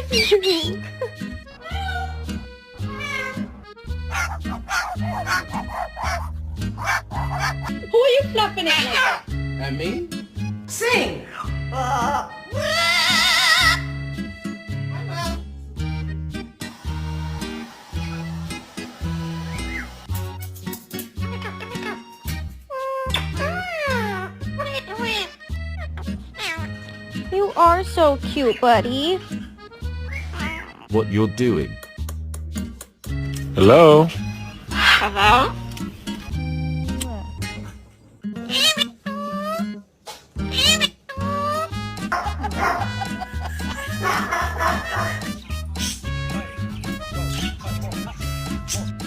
Who are you fluffing it like? And me? Sing! You are so cute, buddy. What you're doing. Hello? Hello?